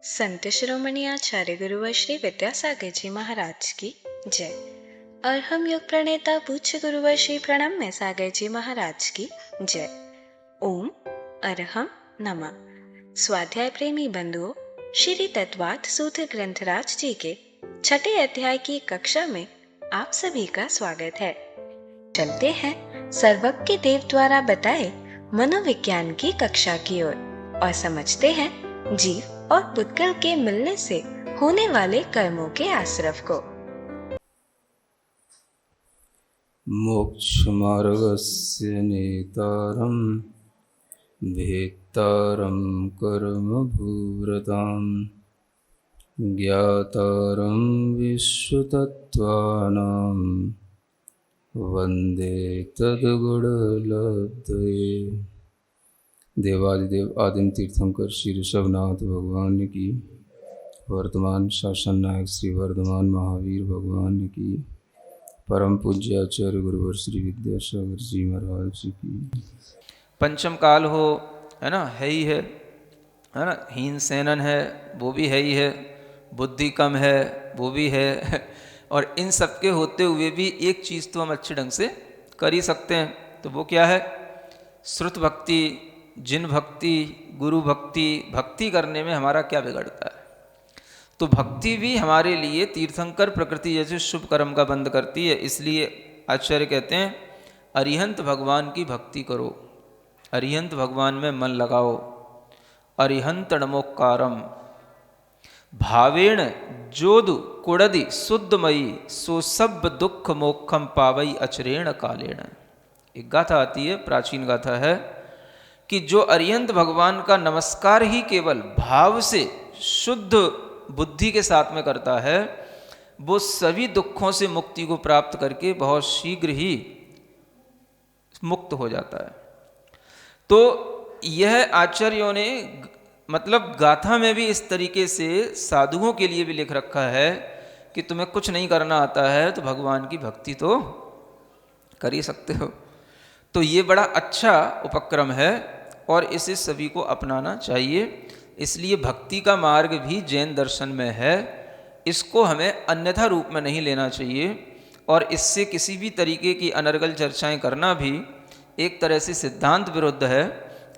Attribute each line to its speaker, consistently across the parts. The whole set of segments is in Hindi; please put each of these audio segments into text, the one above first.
Speaker 1: संत शिरोमणि आचार्य गुरुवर श्री विद्यासागर जी महाराज की जय। और हम योग प्रणेता पूज्य गुरुवर श्री प्रणम्य सागर जी महाराज की जय। ओम अरहम नमः। स्वाध्याय प्रेमी बंधुओं, श्री तत्वार्थ सूत्र ग्रंथराज जी के छठे अध्याय की कक्षा में आप सभी का स्वागत है। चलते हैं सर्वज्ञ देव द्वारा बताए मनोविज्ञान की कक्षा की ओर और समझते हैं जीव और पुद्गल के मिलने से होने वाले कर्मों के आश्रव को।
Speaker 2: मोक्षमार्गस्य नेतारं भेत्तारं कर्मभूरतां ज्ञातारं विश्वतत्त्वानां वन्दे तद्गुणलब्धये। देवादिदेव आदिम तीर्थंकर श्री ऋषभनाथ भगवान की, वर्तमान शासन नायक श्री वर्धमान महावीर भगवान की, परम पूज्य आचार्य गुरुवर श्री विद्यासागर जी महाराज की।
Speaker 3: पंचम काल हो, है ना, है ही है ना। हीन सेनन है, वो भी है ही है। बुद्धि कम है, वो भी है। और इन सब के होते हुए भी एक चीज़ तो हम अच्छे ढंग से कर ही सकते हैं, तो वो क्या है? श्रुत भक्ति, जिन भक्ति, गुरु भक्ति। भक्ति करने में हमारा क्या बिगड़ता है? तो भक्ति भी हमारे लिए तीर्थंकर प्रकृति जैसे शुभ कर्म का बंद करती है। इसलिए आचार्य कहते हैं अरिहंत भगवान की भक्ति करो, अरिहंत भगवान में मन लगाओ। अरिहंत नमोकारम भावेण जोदु कुड़दि शुद्धमयी सो सब दुख मोक्षम पावई अचरेण कालेण। एक गाथा आती है, प्राचीन गाथा है, कि जो अरिहंत भगवान का नमस्कार ही केवल भाव से शुद्ध बुद्धि के साथ में करता है, वो सभी दुखों से मुक्ति को प्राप्त करके बहुत शीघ्र ही मुक्त हो जाता है। तो यह आचार्यों ने मतलब गाथा में भी इस तरीके से साधुओं के लिए भी लिख रखा है कि तुम्हें कुछ नहीं करना आता है तो भगवान की भक्ति तो कर ही सकते हो। तो ये बड़ा अच्छा उपक्रम है और इसे सभी को अपनाना चाहिए। इसलिए भक्ति का मार्ग भी जैन दर्शन में है, इसको हमें अन्यथा रूप में नहीं लेना चाहिए। और इससे किसी भी तरीके की अनर्गल चर्चाएं करना भी एक तरह से सिद्धांत विरुद्ध है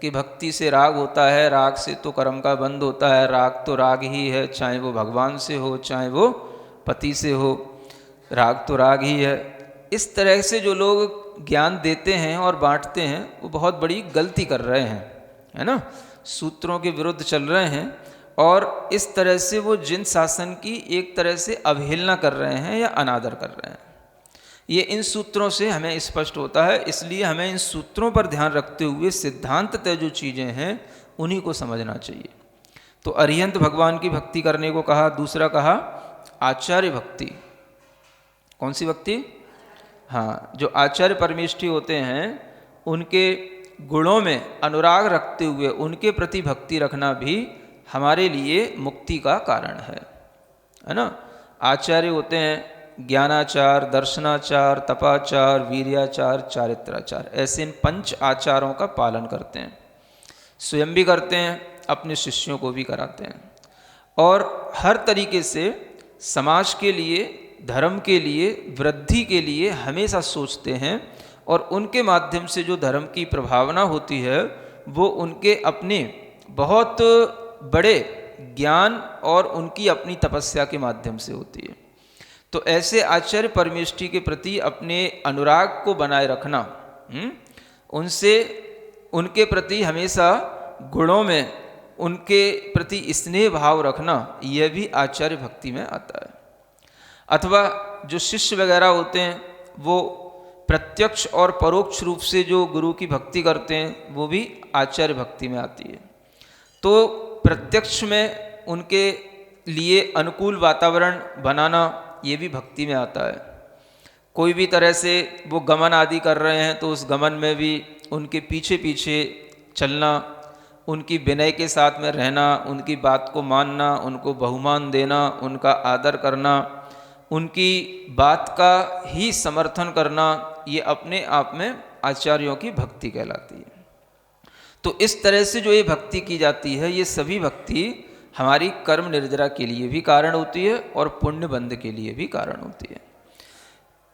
Speaker 3: कि भक्ति से राग होता है, राग से तो कर्म का बंद होता है। राग तो राग ही है, चाहे वो भगवान से हो चाहे वो पति से हो, राग तो राग ही है। इस तरह से जो लोग ज्ञान देते हैं और बांटते हैं वो बहुत बड़ी गलती कर रहे हैं, है ना। सूत्रों के विरुद्ध चल रहे हैं और इस तरह से वो जिन शासन की एक तरह से अवहेलना कर रहे हैं या अनादर कर रहे हैं। ये इन सूत्रों से हमें स्पष्ट होता है। इसलिए हमें इन सूत्रों पर ध्यान रखते हुए सिद्धांततः जो चीज़ें हैं उन्हीं को समझना चाहिए। तो अरिहंत भगवान की भक्ति करने को कहा। दूसरा कहा आचार्य भक्ति। कौन सी भक्ति? हाँ, जो आचार्य परमेष्ठी होते हैं उनके गुणों में अनुराग रखते हुए उनके प्रति भक्ति रखना भी हमारे लिए मुक्ति का कारण है ना। आचार्य होते हैं ज्ञानाचार, दर्शनाचार, तपाचार, वीर्याचार, चारित्राचार। ऐसे इन 5 आचारों का पालन करते हैं, स्वयं भी करते हैं, अपने शिष्यों को भी कराते हैं और हर तरीके से समाज के लिए, धर्म के लिए, वृद्धि के लिए हमेशा सोचते हैं। और उनके माध्यम से जो धर्म की प्रभावना होती है वो उनके अपने बहुत बड़े ज्ञान और उनकी अपनी तपस्या के माध्यम से होती है। तो ऐसे आचार्य परमेष्ठी के प्रति अपने अनुराग को बनाए रखना, उनसे उनके प्रति हमेशा गुणों में उनके प्रति स्नेह भाव रखना, यह भी आचार्य भक्ति में आता है। अथवा जो शिष्य वगैरह होते हैं वो प्रत्यक्ष और परोक्ष रूप से जो गुरु की भक्ति करते हैं वो भी आचार्य भक्ति में आती है। तो प्रत्यक्ष में उनके लिए अनुकूल वातावरण बनाना ये भी भक्ति में आता है। कोई भी तरह से वो गमन आदि कर रहे हैं तो उस गमन में भी उनके पीछे पीछे चलना, उनकी विनय के साथ में रहना, उनकी बात को मानना, उनको बहुमान देना, उनका आदर करना, उनकी बात का ही समर्थन करना, ये अपने आप में आचार्यों की भक्ति कहलाती है। तो इस तरह से जो ये भक्ति की जाती है, ये सभी भक्ति हमारी कर्म निर्जरा के लिए भी कारण होती है और पुण्य बंध के लिए भी कारण होती है।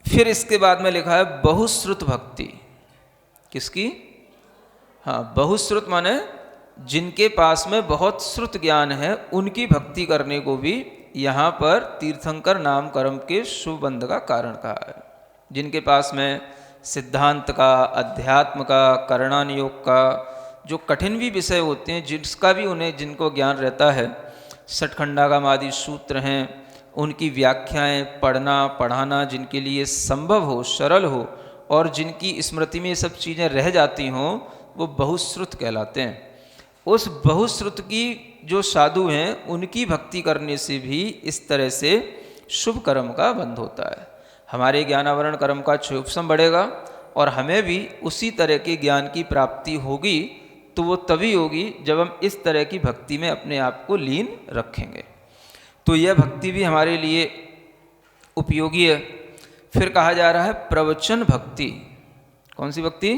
Speaker 3: फिर इसके बाद में लिखा है बहुश्रुत भक्ति। किसकी? हाँ, बहुश्रुत माने जिनके पास में बहुत श्रुत ज्ञान है उनकी भक्ति करने को भी यहाँ पर तीर्थंकर नाम कर्म के शुभ बंध का कारण कहा है। जिनके पास में सिद्धांत का, अध्यात्म का, करणानुयोग का जो कठिन भी विषय होते हैं, जिसका भी उन्हें जिनको ज्ञान रहता है, षटखंडागम आदि सूत्र हैं, उनकी व्याख्याएं पढ़ना पढ़ाना जिनके लिए संभव हो, सरल हो और जिनकी स्मृति में ये सब चीज़ें रह जाती हों, वो बहुश्रुत कहलाते हैं। उस बहुश्रुत की जो साधु हैं उनकी भक्ति करने से भी इस तरह से शुभ कर्म का बंध होता है। हमारे ज्ञानावरण कर्म का क्षोभसम बढ़ेगा और हमें भी उसी तरह के ज्ञान की प्राप्ति होगी। तो वो तभी होगी जब हम इस तरह की भक्ति में अपने आप को लीन रखेंगे। तो यह भक्ति भी हमारे लिए उपयोगी है। फिर कहा जा रहा है प्रवचन भक्ति। कौन सी भक्ति?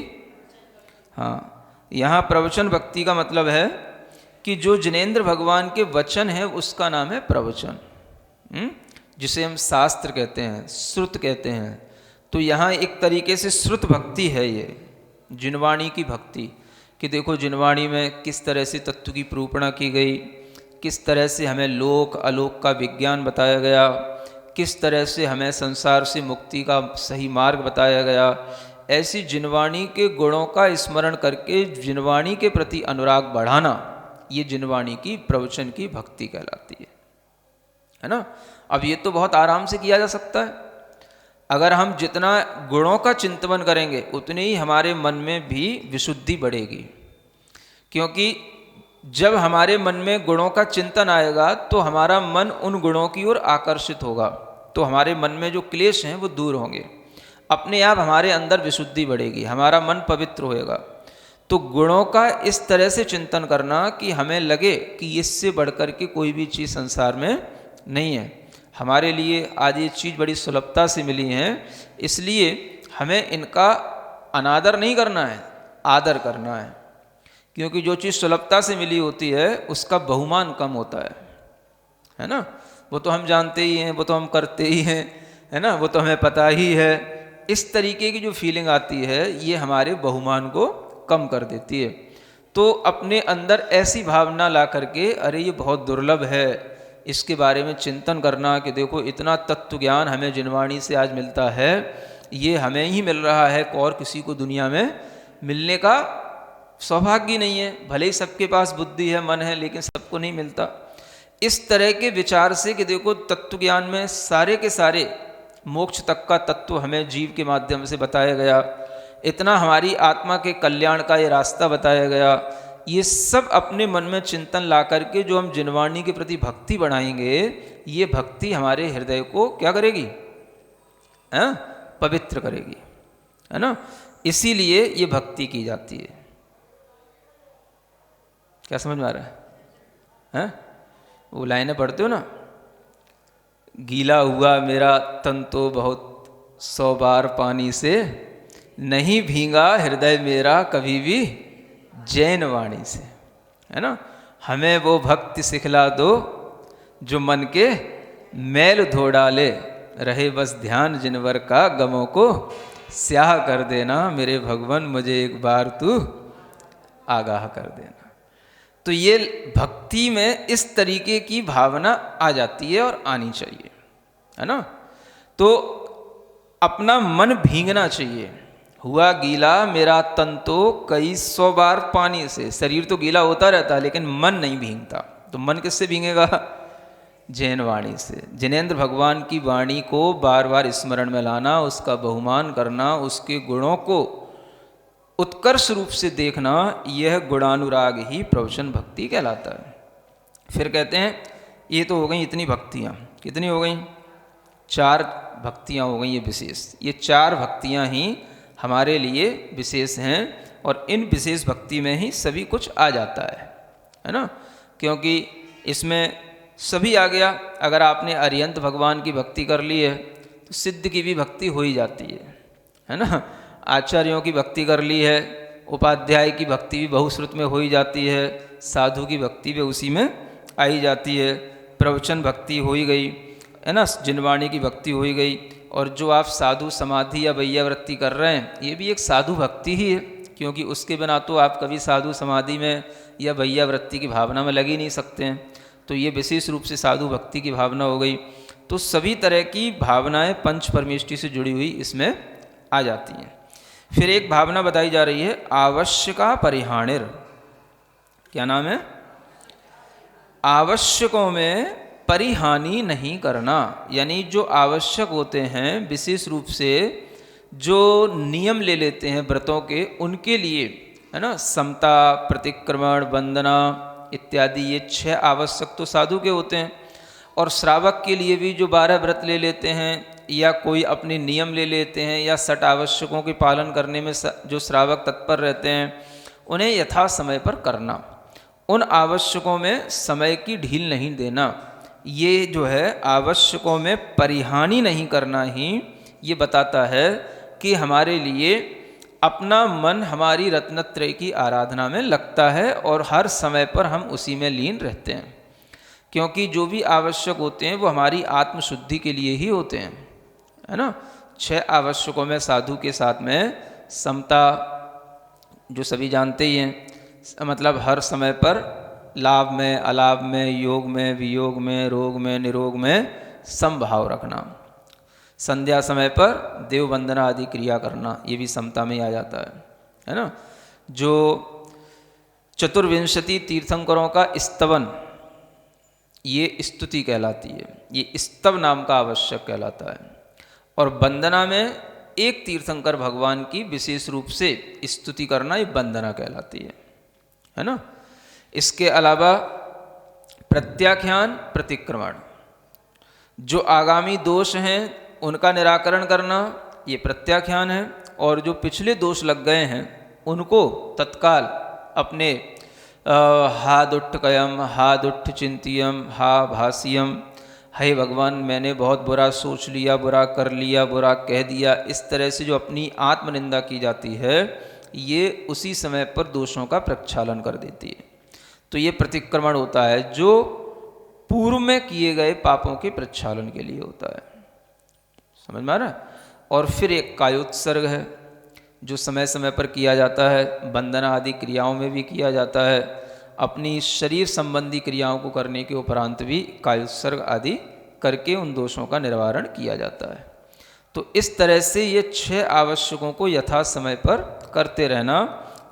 Speaker 3: हाँ, यहाँ प्रवचन भक्ति का मतलब है कि जो जिनेंद्र भगवान के वचन है उसका नाम है प्रवचन, जिसे हम शास्त्र कहते हैं, श्रुत कहते हैं। तो यहाँ एक तरीके से श्रुत भक्ति है ये, जिनवाणी की भक्ति, कि देखो जिनवाणी में किस तरह से तत्व की प्रूपणा की गई, किस तरह से हमें लोक अलोक का विज्ञान बताया गया, किस तरह से हमें संसार से मुक्ति का सही मार्ग बताया गया। ऐसी जिनवाणी के गुणों का स्मरण करके जिनवाणी के प्रति अनुराग बढ़ाना, ये जिनवाणी की प्रवचन की भक्ति कहलाती है ना। अब ये तो बहुत आराम से किया जा सकता है। अगर हम जितना गुणों का चिंतन करेंगे उतनी ही हमारे मन में भी विशुद्धि बढ़ेगी, क्योंकि जब हमारे मन में गुणों का चिंतन आएगा तो हमारा मन उन गुणों की ओर आकर्षित होगा, तो हमारे मन में जो क्लेश हैं वो दूर होंगे, अपने आप हमारे अंदर विशुद्धि बढ़ेगी, हमारा मन पवित्र होएगा। तो गुणों का इस तरह से चिंतन करना कि हमें लगे कि इससे बढ़कर के कोई भी चीज़ संसार में नहीं है। हमारे लिए आज ये चीज़ बड़ी सुलभता से मिली है, इसलिए हमें इनका अनादर नहीं करना है, आदर करना है। क्योंकि जो चीज़ सुलभता से मिली होती है उसका बहुमान कम होता है ना। वो तो हम जानते ही हैं, वो तो हम करते ही हैं, है ना, वो तो हमें पता ही है। इस तरीके की जो फीलिंग आती है ये हमारे बहुमान को कम कर देती है। तो अपने अंदर ऐसी भावना ला करके, अरे ये बहुत दुर्लभ है, इसके बारे में चिंतन करना कि देखो इतना तत्व ज्ञान हमें जिनवाणी से आज मिलता है, ये हमें ही मिल रहा है, और किसी को दुनिया में मिलने का सौभाग्य नहीं है। भले ही सबके पास बुद्धि है, मन है, लेकिन सबको नहीं मिलता। इस तरह के विचार से कि देखो तत्व ज्ञान में सारे के सारे मोक्ष तक का तत्व हमें जीव के माध्यम से बताया गया, इतना हमारी आत्मा के कल्याण का ये रास्ता बताया गया, ये सब अपने मन में चिंतन ला करके जो हम जिनवाणी के प्रति भक्ति बढ़ाएंगे, ये भक्ति हमारे हृदय को क्या करेगी? पवित्र करेगी, है ना। इसीलिए ये भक्ति की जाती है। क्या समझ में आ रहा है? वो लाइनें पढ़ते हो ना, गीला हुआ मेरा तन तो बहुत 100 बार पानी से, नहीं भींगा हृदय मेरा कभी भी जैन वाणी से, है ना। हमें वो भक्ति सिखला दो जो मन के मैल धो डाले, रहे बस ध्यान जिनवर का गमों को स्याह कर देना, मेरे भगवान मुझे एक बार तू आगाह कर देना। तो ये भक्ति में इस तरीके की भावना आ जाती है और आनी चाहिए, है ना। तो अपना मन भींगना चाहिए। हुआ गीला मेरा तन तो कई 100 बार पानी से, शरीर तो गीला होता रहता है लेकिन मन नहीं भींगता। तो मन किससे भींगेगा? जैन वाणी से। जिनेंद्र भगवान की वाणी को बार बार स्मरण में लाना, उसका बहुमान करना, उसके गुणों को उत्कर्ष रूप से देखना, यह गुणानुराग ही प्रवचन भक्ति कहलाता है। फिर कहते हैं ये तो हो गई इतनी भक्तियाँ। कितनी हो गई? 4 भक्तियाँ हो गई ये विशेष। ये 4 भक्तियाँ ही हमारे लिए विशेष हैं और इन विशेष भक्ति में ही सभी कुछ आ जाता है ना। क्योंकि इसमें सभी आ गया। अगर आपने अरिहंत भगवान की भक्ति कर ली है तो सिद्ध की भी भक्ति हो ही जाती है ना। आचार्यों की भक्ति कर ली है, उपाध्याय की भक्ति भी बहुश्रुत में हो ही जाती है, साधु की भक्ति भी उसी में आई जाती है, प्रवचन भक्ति हो ही गई, है ना, जिनवाणी की भक्ति हो ही गई। और जो आप साधु समाधि या वैयावृत्ति कर रहे हैं, ये भी एक साधु भक्ति ही है, क्योंकि उसके बिना तो आप कभी साधु समाधि में या वैयावृत्ति की भावना में लग ही नहीं सकते हैं। तो ये विशेष रूप से साधु भक्ति की भावना हो गई। तो सभी तरह की भावनाएं पंच परमेष्टि से जुड़ी हुई इसमें आ जाती हैं। फिर एक भावना बताई जा रही है, आवश्यका परिहाणिर। क्या नाम है? आवश्यकों में परिहानि नहीं करना, यानी जो आवश्यक होते हैं, विशेष रूप से जो नियम ले लेते हैं व्रतों के, उनके लिए, है ना, समता, प्रतिक्रमण, वंदना इत्यादि, ये 6 आवश्यक तो साधु के होते हैं। और श्रावक के लिए भी जो 12 व्रत ले लेते हैं या कोई अपने नियम ले लेते हैं या 60 आवश्यकों के पालन करने में जो श्रावक तत्पर रहते हैं, उन्हें यथा समय पर करना, उन आवश्यकों में समय की ढील नहीं देना, ये जो है आवश्यकों में परिहानि नहीं करना ही ये बताता है कि हमारे लिए अपना मन हमारी रत्नत्रय की आराधना में लगता है और हर समय पर हम उसी में लीन रहते हैं। क्योंकि जो भी आवश्यक होते हैं वो हमारी आत्मशुद्धि के लिए ही होते हैं, है ना। 6 आवश्यकों में साधु के साथ में समता, जो सभी जानते ही हैं, मतलब हर समय पर लाभ में, अलाभ में, योग में, वियोग में, रोग में, निरोग में समभाव रखना, संध्या समय पर देव वंदना आदि क्रिया करना, ये भी समता में ही आ जाता है ना। जो चतुर्विंशति तीर्थंकरों का स्तवन, ये स्तुति कहलाती है, ये स्तव नाम का आवश्यक कहलाता है। और वंदना में एक तीर्थंकर भगवान की विशेष रूप से स्तुति करना, ये वंदना कहलाती है ना। इसके अलावा प्रत्याख्यान, प्रतिक्रमण, जो आगामी दोष हैं उनका निराकरण करना, ये प्रत्याख्यान है। और जो पिछले दोष लग गए हैं उनको तत्काल अपने हा दुट्टकयम, हा दुट्ठ चिंतियम, हा भासियम, हे भगवान मैंने बहुत बुरा सोच लिया, बुरा कर लिया, बुरा कह दिया, इस तरह से जो अपनी आत्मनिंदा की जाती है, ये उसी समय पर दोषों का प्रक्षालन कर देती है। तो ये प्रतिक्रमण होता है जो पूर्व में किए गए पापों के प्रक्षालन के लिए होता है, समझ में आ रहा है। और फिर एक कायोत्सर्ग है जो समय समय पर किया जाता है, वंदना आदि क्रियाओं में भी किया जाता है, अपनी शरीर संबंधी क्रियाओं को करने के उपरांत भी कायोत्सर्ग आदि करके उन दोषों का निवारण किया जाता है। तो इस तरह से ये 6 आवश्यकों को यथा समय पर करते रहना,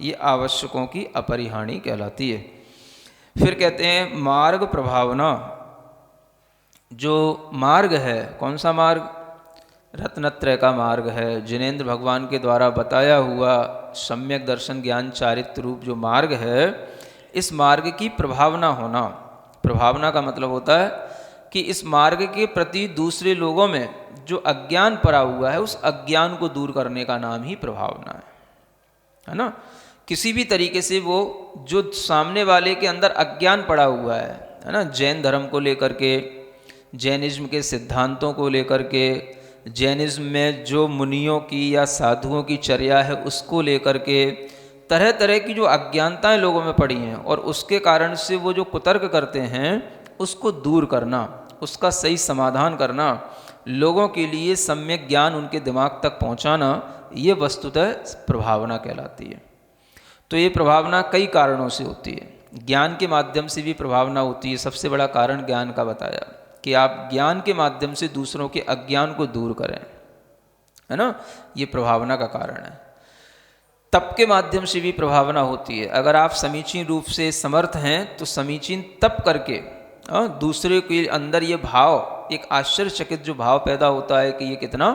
Speaker 3: ये आवश्यकों की अपरिहानि कहलाती है। फिर कहते हैं मार्ग प्रभावना। जो मार्ग है, कौन सा मार्ग? रत्नत्रय का मार्ग है, जिनेंद्र भगवान के द्वारा बताया हुआ सम्यक दर्शन ज्ञान चारित्र रूप जो मार्ग है, इस मार्ग की प्रभावना होना। प्रभावना का मतलब होता है कि इस मार्ग के प्रति दूसरे लोगों में जो अज्ञान पड़ा हुआ है, उस अज्ञान को दूर करने का नाम ही प्रभावना है ना। किसी भी तरीके से वो जो सामने वाले के अंदर अज्ञान पड़ा हुआ है ना, जैन धर्म को लेकर के, जैनिज्म के सिद्धांतों को लेकर के, जैनिज्म में जो मुनियों की या साधुओं की चर्या है उसको लेकर के, तरह तरह की जो अज्ञानताएं लोगों में पड़ी हैं और उसके कारण से वो जो कुतर्क करते हैं उसको दूर करना, उसका सही समाधान करना, लोगों के लिए सम्यक ज्ञान उनके दिमाग तक पहुंचाना, ये वस्तुतः प्रभावना कहलाती है। तो ये प्रभावना कई कारणों से होती है। ज्ञान के माध्यम से भी प्रभावना होती है। सबसे बड़ा कारण ज्ञान का बताया कि आप ज्ञान के माध्यम से दूसरों के अज्ञान को दूर करें, है ना, ये प्रभावना का कारण है। तप के माध्यम से भी प्रभावना होती है। अगर आप समीचीन रूप से समर्थ हैं तो समीचीन तप करके दूसरे के अंदर ये भाव, एक आश्चर्यचकित जो भाव पैदा होता है कि ये कितना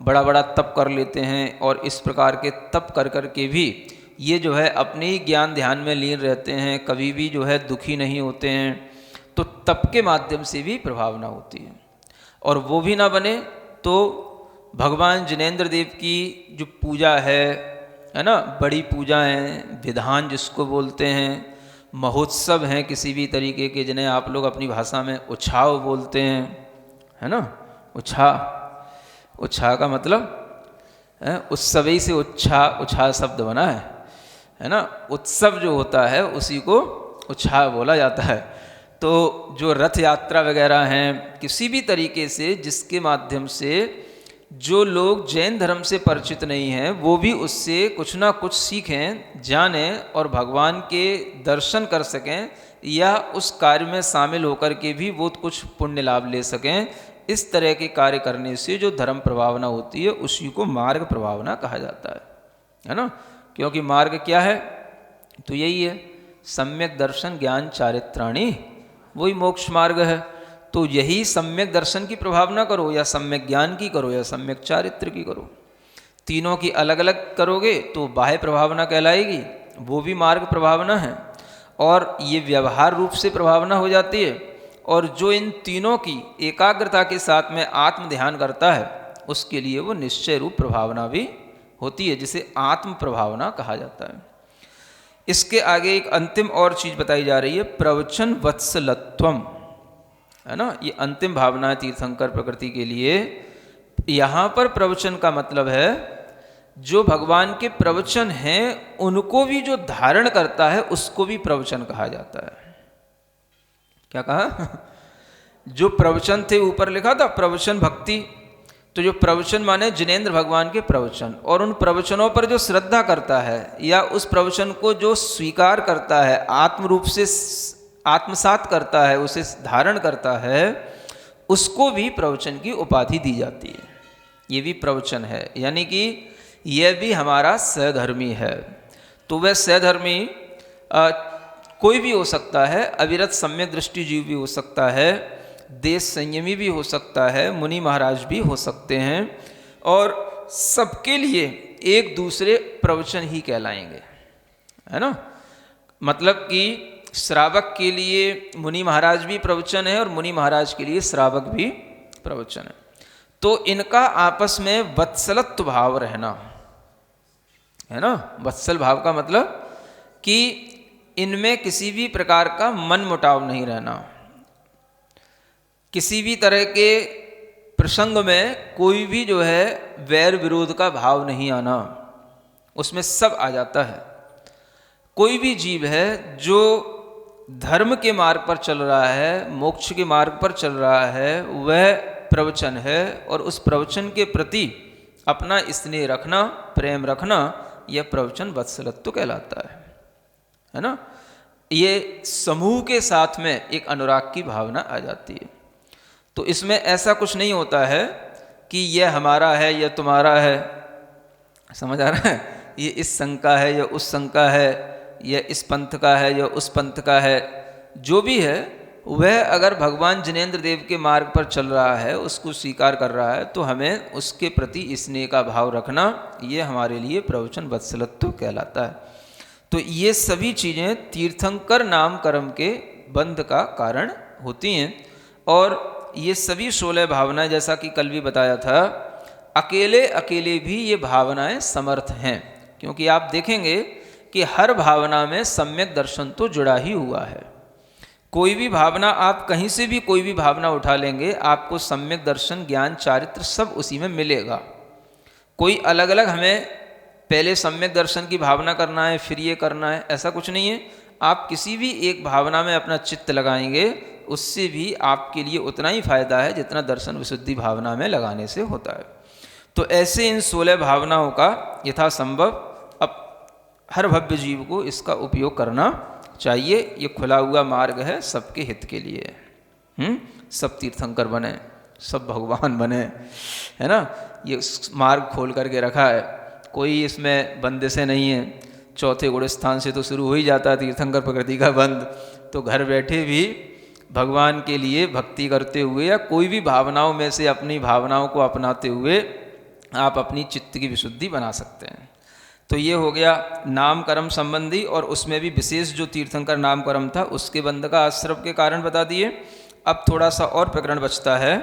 Speaker 3: बड़ा बड़ा तप कर लेते हैं, और इस प्रकार के तप कर कर के भी ये जो है अपने ही ज्ञान ध्यान में लीन रहते हैं, कभी भी जो है दुखी नहीं होते हैं। तो तप के माध्यम से भी प्रभावना होती है। और वो भी ना बने तो भगवान जिनेंद्र देव की जो पूजा है ना, बड़ी पूजा है, विधान जिसको बोलते हैं, महोत्सव हैं किसी भी तरीके के, जिन्हें आप लोग अपनी भाषा में उत्साह बोलते हैं, है ना। उत्साह का मतलब उत्सवी से उत्साह शब्द बना है ना। उत्सव जो होता है उसी को उत्साह बोला जाता है। तो जो रथ यात्रा वगैरह हैं, किसी भी तरीके से जिसके माध्यम से जो लोग जैन धर्म से परिचित नहीं हैं वो भी उससे कुछ ना कुछ सीखें, जानें और भगवान के दर्शन कर सकें, या उस कार्य में शामिल होकर के भी वो कुछ पुण्य लाभ ले सकें। इस तरह के कार्य करने से जो धर्म प्रभावना होती है उसी को मार्ग प्रभावना कहा जाता है ना। क्योंकि मार्ग क्या है? तो यही है, सम्यक दर्शन ज्ञान चारित्राणी, वही मोक्ष मार्ग है। तो यही सम्यक दर्शन की प्रभावना करो, या सम्यक ज्ञान की करो, या सम्यक चारित्र की करो। तीनों की अलग अलग करोगे तो बाह्य प्रभावना कहलाएगी, वो भी मार्ग प्रभावना है, और ये व्यवहार रूप से प्रभावना हो जाती है। और जो इन तीनों की एकाग्रता के साथ में आत्म ध्यान करता है उसके लिए वो निश्चय रूप प्रभावना भी होती है, जिसे आत्म प्रभावना कहा जाता है। इसके आगे एक अंतिम और चीज बताई जा रही है, प्रवचन वत्सलत्वम, है ना। ये अंतिम भावना है तीर्थंकर प्रकृति के लिए। यहाँ पर प्रवचन का मतलब है जो भगवान के प्रवचन हैं उनको भी जो धारण करता है उसको भी प्रवचन कहा जाता है। क्या कहा? जो प्रवचन थे, ऊपर लिखा था प्रवचन भक्ति, तो जो प्रवचन माने जिनेंद्र भगवान के प्रवचन, और उन प्रवचनों पर जो श्रद्धा करता है या उस प्रवचन को जो स्वीकार करता है, आत्म रूप से आत्मसात करता है, उसे धारण करता है, उसको भी प्रवचन की उपाधि दी जाती है। ये भी प्रवचन है, यानी कि यह भी हमारा सहधर्मी है। तो वह सहधर्मी कोई भी हो सकता है, अविरत सम्यक दृष्टि जीव भी हो सकता है, देश संयमी भी हो सकता है, मुनि महाराज भी हो सकते हैं, और सबके लिए एक दूसरे प्रवचन ही कहलाएंगे, है ना। मतलब कि श्रावक के लिए मुनि महाराज भी प्रवचन है और मुनि महाराज के लिए श्रावक भी प्रवचन है। तो इनका आपस में वत्सलत्व भाव रहना, है ना। वत्सल भाव का मतलब कि इनमें किसी भी प्रकार का मन मुटाव नहीं रहना, किसी भी तरह के प्रसंग में कोई भी जो है वैर विरोध का भाव नहीं आना, उसमें सब आ जाता है। कोई भी जीव है जो धर्म के मार्ग पर चल रहा है, मोक्ष के मार्ग पर चल रहा है, वह प्रवचन है, और उस प्रवचन के प्रति अपना स्नेह रखना, प्रेम रखना, यह प्रवचन वत्सलत्व कहलाता है ना। ये समूह के साथ में एक अनुराग की भावना आ जाती है। तो इसमें ऐसा कुछ नहीं होता है कि यह हमारा है, यह तुम्हारा है, समझ आ रहा है, ये इस संघ का है, यह उस संघ का है, यह इस पंथ का है, यह उस पंथ का है। जो भी है वह अगर भगवान जिनेंद्र देव के मार्ग पर चल रहा है, उसको स्वीकार कर रहा है, तो हमें उसके प्रति स्नेह का भाव रखना, ये हमारे लिए प्रवचन वत्सलत्व कहलाता है। तो ये सभी चीज़ें तीर्थंकर नाम कर्म के बंध का कारण होती हैं। और ये सभी 16 भावनाएं, जैसा कि कल भी बताया था, अकेले अकेले भी ये भावनाएं समर्थ हैं, क्योंकि आप देखेंगे कि हर भावना में सम्यक दर्शन तो जुड़ा ही हुआ है। कोई भी भावना, आप कहीं से भी कोई भी भावना उठा लेंगे, आपको सम्यक दर्शन, ज्ञान, चारित्र सब उसी में मिलेगा। कोई अलग अलग हमें पहले सम्यक दर्शन की भावना करना है फिर ये करना है, ऐसा कुछ नहीं है। आप किसी भी एक भावना में अपना चित्त लगाएंगे, उससे भी आपके लिए उतना ही फायदा है जितना दर्शन विशुद्धि भावना में लगाने से होता है। तो ऐसे इन 16 भावनाओं का यथासंभव अब हर भव्य जीव को इसका उपयोग करना चाहिए। ये खुला हुआ मार्ग है, सबके हित के लिए। सब तीर्थंकर बने, सब भगवान बने, है ना। ये मार्ग खोल करके रखा है, कोई इसमें बंदिशें नहीं है। चौथे गुण स्थान से तो शुरू हो ही जाता है तीर्थंकर प्रकृति का बंध। तो घर बैठे भी भगवान के लिए भक्ति करते हुए या कोई भी भावनाओं में से अपनी भावनाओं को अपनाते हुए आप अपनी चित्त की विशुद्धि बना सकते हैं। तो ये हो गया नाम कर्म संबंधी, और उसमें भी विशेष जो तीर्थंकर नाम कर्म था उसके बंध का आश्रम के कारण बता दिए। अब थोड़ा सा और प्रकरण बचता है,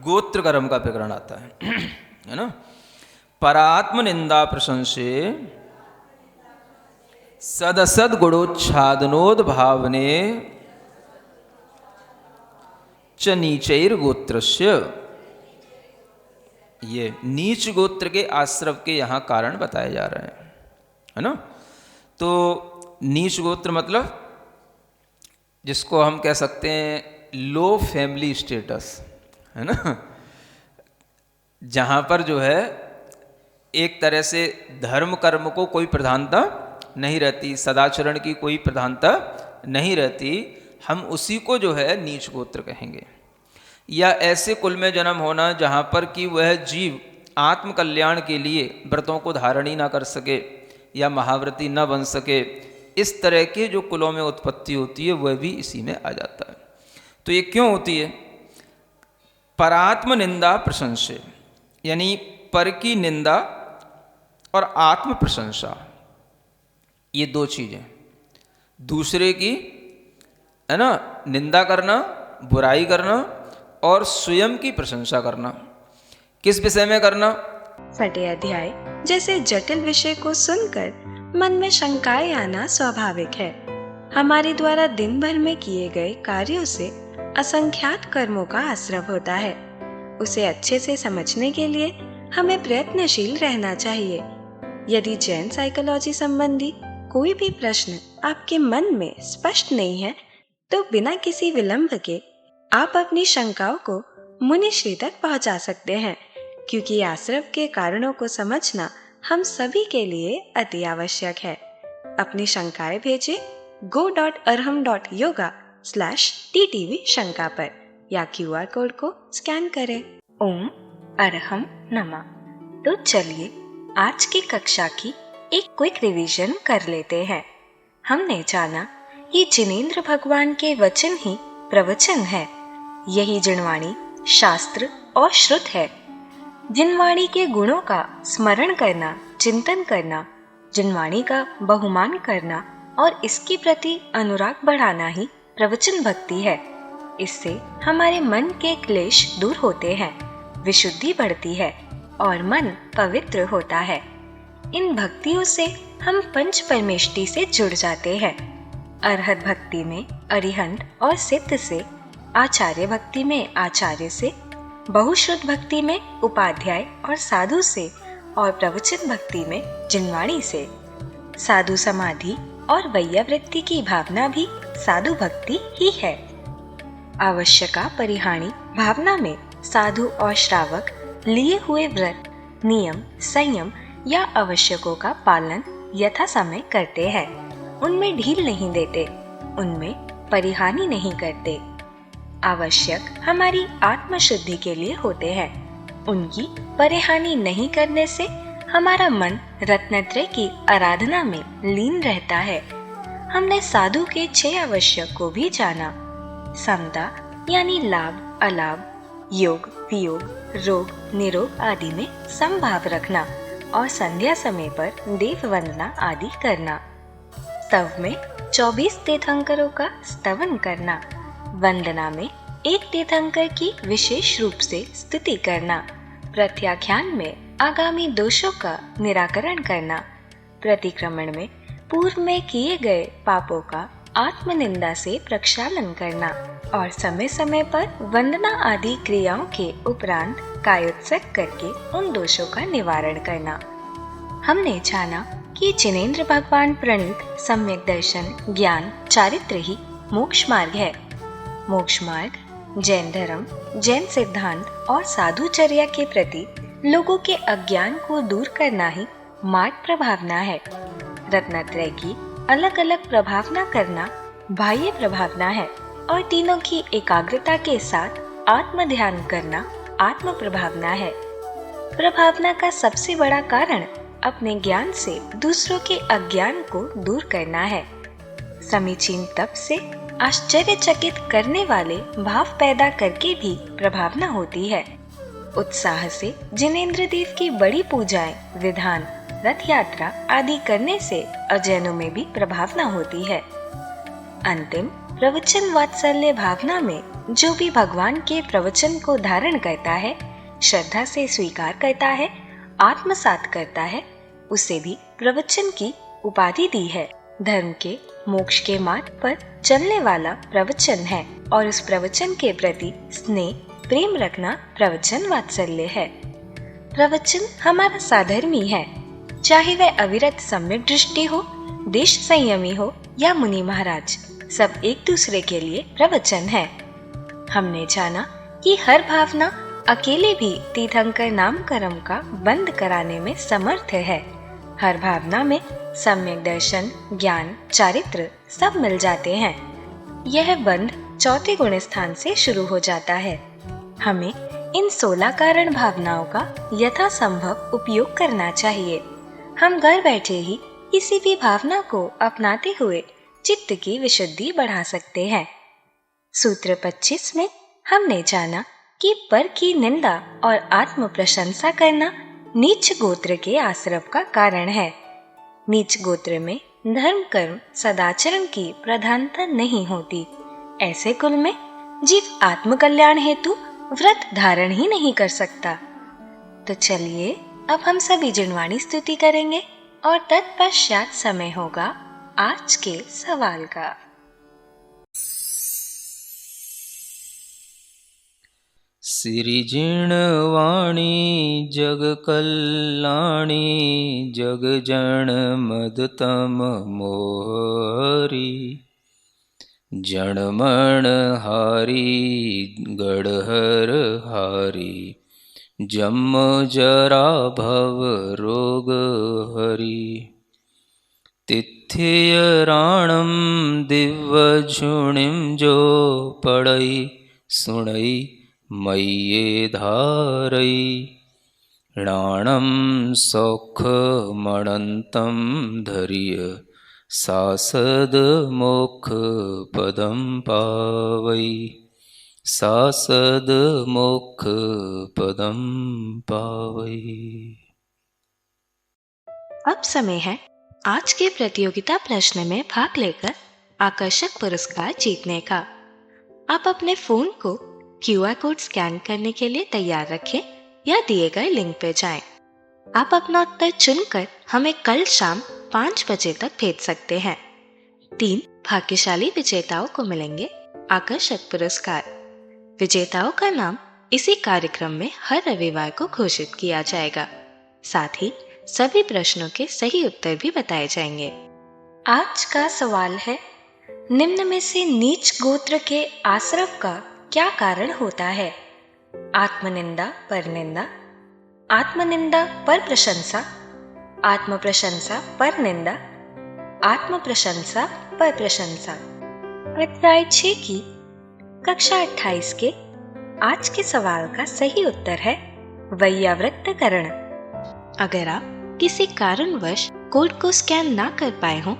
Speaker 3: गोत्र कर्म का प्रकरण आता है ना। परात्म निंदा प्रशंसे सदसद गुणोच्छादनोद भावने च नीचैर गोत्रस्य। ये नीच गोत्र के आश्रव के यहाँ कारण बताए जा रहे हैं, है ना। तो नीच गोत्र मतलब जिसको हम कह सकते हैं लो फैमिली स्टेटस, है ना, जहाँ पर जो है एक तरह से धर्म कर्म को कोई प्रधानता नहीं रहती, सदाचरण की कोई प्रधानता नहीं रहती, हम उसी को जो है नीच गोत्र कहेंगे। या ऐसे कुल में जन्म होना जहाँ पर कि वह जीव आत्म कल्याण के लिए व्रतों को धारण ही ना कर सके या महाव्रती न बन सके, इस तरह के जो कुलों में उत्पत्ति होती है वह भी इसी में आ जाता है। तो ये क्यों होती है? परात्म निंदा प्रशंसे, यानी पर की निंदा और आत्म प्रशंसा, ये दो चीज़ें, दूसरे की, है ना, निंदा करना, बुराई करना और स्वयं की प्रशंसा करना। किस विषय में करना?
Speaker 1: फटे अध्याय जैसे जटिल विषय को सुनकर मन में शंकाएं आना स्वाभाविक है। हमारे द्वारा दिन भर में किए गए कार्यों से असंख्यात कर्मों का आश्रव होता है। उसे अच्छे से समझने के लिए हमें प्रयत्नशील रहना चाहिए। यदि जैन साइकोलॉजी संबंधी कोई भी प्रश्न आपके मन में स्पष्ट नहीं है तो बिना किसी विलंब के आप अपनी शंकाओं को मुनिश्री तक पहुंचा सकते हैं, क्योंकि आश्रव के कारणों को समझना हम सभी के लिए अति आवश्यक है। अपनी शंकाएं भेजें go.arham.yoga/ttv शंका पर या QR कोड को स्कैन करें। ओम अरहम नमः। तो चलिए आज की कक्षा की एक क्विक रिवीजन कर लेते हैं। हमने जाना ये जिनेंद्र भगवान के वचन ही प्रवचन है। यही जिनवाणी शास्त्र और श्रुत है। जिनवाणी के गुणों का स्मरण करना, चिंतन करना, जिनवाणी का बहुमान करना और इसके प्रति अनुराग बढ़ाना ही प्रवचन भक्ति है। इससे हमारे मन के क्लेश दूर होते हैं, विशुद्धि बढ़ती है और मन पवित्र होता है। इन भक्तियों से हम पंच परमेष्टि से जुड़ जाते हैं। अरहत भक्ति में अरिहंत और सिद्ध से, आचार्य भक्ति में आचार्य से, बहुश्रुत भक्ति में उपाध्याय और साधु से और प्रवचन भक्ति में जिनवाणी से। साधु समाधि और वैयावृत्ति की भावना भी साधु भक्ति ही है। आवश्यका परिहाणी भावना में साधु और श्रावक लिए हुए व्रत, नियम, संयम या आवश्यकों का पालन यथा समय करते हैं। उनमें ढील नहीं देते, उनमें परिहानि नहीं करते। आवश्यक हमारी आत्मशुद्धि के लिए होते हैं। उनकी परिहानि नहीं करने से हमारा मन रत्नत्रय की आराधना में लीन रहता है। हमने साधु के 6 आवश्यक को भी जाना। समता यानी लाभ अलाभ, योग वियोग, रोग निरोग आदि में समभाव रखना और संध्या समय पर देव वंदना आदि करना। स्तव में 24 तीर्थंकरों का स्तवन करना। वंदना में एक तीर्थंकर की विशेष रूप से स्तुति करना। प्रत्याख्यान में आगामी दोषों का निराकरण करना। प्रतिक्रमण में पूर्व में किए गए पापों का आत्मनिंदा से प्रक्षालन करना और समय समय पर वंदना आदि क्रियाओं के उपरांत कायोत्सर्ग करके उन दोषों का निवारण करना। हमने जाना कि जिनेंद्र भगवान प्रणीत सम्यक दर्शन, ज्ञान, चारित्र ही मोक्ष मार्ग है। मोक्ष मार्ग जैन धर्म, जैन सिद्धांत और साधुचर्या के प्रति लोगों के अज्ञान को दूर करना ही मार्ग प्रभावना है। रत्नत्रय की अलग अलग प्रभावना करना बाह्य प्रभावना है और तीनों की एकाग्रता के साथ आत्म ध्यान करना आत्म प्रभावना है। प्रभावना का सबसे बड़ा कारण अपने ज्ञान से दूसरों के अज्ञान को दूर करना है। समीचीन तप से आश्चर्यचकित करने वाले भाव पैदा करके भी प्रभावना होती है। उत्साह से जिनेंद्र देव की बड़ी पूजाएं, विधान, रथ यात्रा आदि करने से अजैनों में भी प्रभावना होती है। अंतिम प्रवचन वात्सल्य भावना में जो भी भगवान के प्रवचन को धारण करता है, श्रद्धा से स्वीकार करता है, आत्मसात करता है, उसे भी प्रवचन की उपाधि दी है। धर्म के मोक्ष के मार्ग पर चलने वाला प्रवचन है और उस प्रवचन के प्रति स्नेह प्रेम रखना प्रवचन वात्सल्य है। प्रवचन हमारा साधर्मी है, चाहे वह अविरत सम्यक दृष्टि हो, देश संयमी हो या मुनि महाराज। सब एक दूसरे के लिए प्रवचन है। हमने जाना कि हर भावना अकेले भी तीर्थंकर नाम कर्म का बंद कराने में समर्थ है। हर भावना में सम्यक दर्शन, ज्ञान, चारित्र सब मिल जाते हैं। यह बंध चौथे गुण स्थान से शुरू हो जाता है। हमें इन 16 कारण भावनाओं का यथासंभव उपयोग करना चाहिए। हम घर बैठे ही किसी भी भावना को अपनाते हुए चित्त की विशुद्धि बढ़ा सकते हैं। सूत्र 25 में हमने जाना कि पर की निंदा और आत्म प्रशंसा करना नीच गोत्र के आश्रव का कारण है। नीच गोत्र में धर्म, कर्म, सदाचरण की प्रधानता नहीं होती। ऐसे कुल में जीव आत्म कल्याण हेतु व्रत धारण ही नहीं कर सकता। तो चलिए अब हम सभी जिनवाणी स्तुति करेंगे और तत्पश्चात समय होगा आज के सवाल का।
Speaker 3: श्री जिणवाणी जग कल्याणी जग जन मदतम मोहरी जणमण हारी गढ़हर हारी जम जरा भव रोग हरि तिथ्य राणम दिव्य झुणिम जो पड़ई सुणई मय्ये धारई राणम सौख मणंतम धैर्य सासद मोक्ष पदम पावई सासद मोक्ष पदम पावई।
Speaker 1: अब समय है आज के प्रतियोगिता प्रश्न में भाग लेकर आकर्षक पुरस्कार जीतने का। आप अपने फोन को QR कोड स्कैन करने के लिए तैयार रखें या दिए गए लिंक पे जाएं। आप अपना उत्तर चुनकर हमें कल शाम 5 बजे तक भेज सकते हैं। 3 भाग्यशाली विजेताओं को मिलेंगे आकर्षक पुरस्कार। विजेताओं का नाम इसी कार्यक्रम में हर रविवार को घोषित किया जाएगा। साथ ही सभी प्रश्नों के सही उत्तर भी बताए जाएंगे। आज का सवाल है, निम्न में से नीच गोत्र के आश्रव का क्या कारण होता है? आत्मनिंदा, परनिंदा, आत्मनिंदा पर प्रशंसा, आत्म प्रशंसा पर निंदा, आत्म प्रशंसा पर प्रशंसा। अध्याय 6 की कक्षा 28 के आज के सवाल का सही उत्तर है वैयावृत्तकरण। अगर आप किसी कारणवश कोड को स्कैन ना कर पाए हों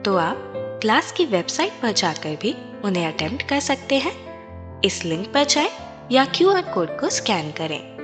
Speaker 1: तो आप क्लास की वेबसाइट पर जाकर भी उन्हें अटेम्प्ट कर सकते हैं। इस लिंक पर जाएं या QR कोड को स्कैन करें।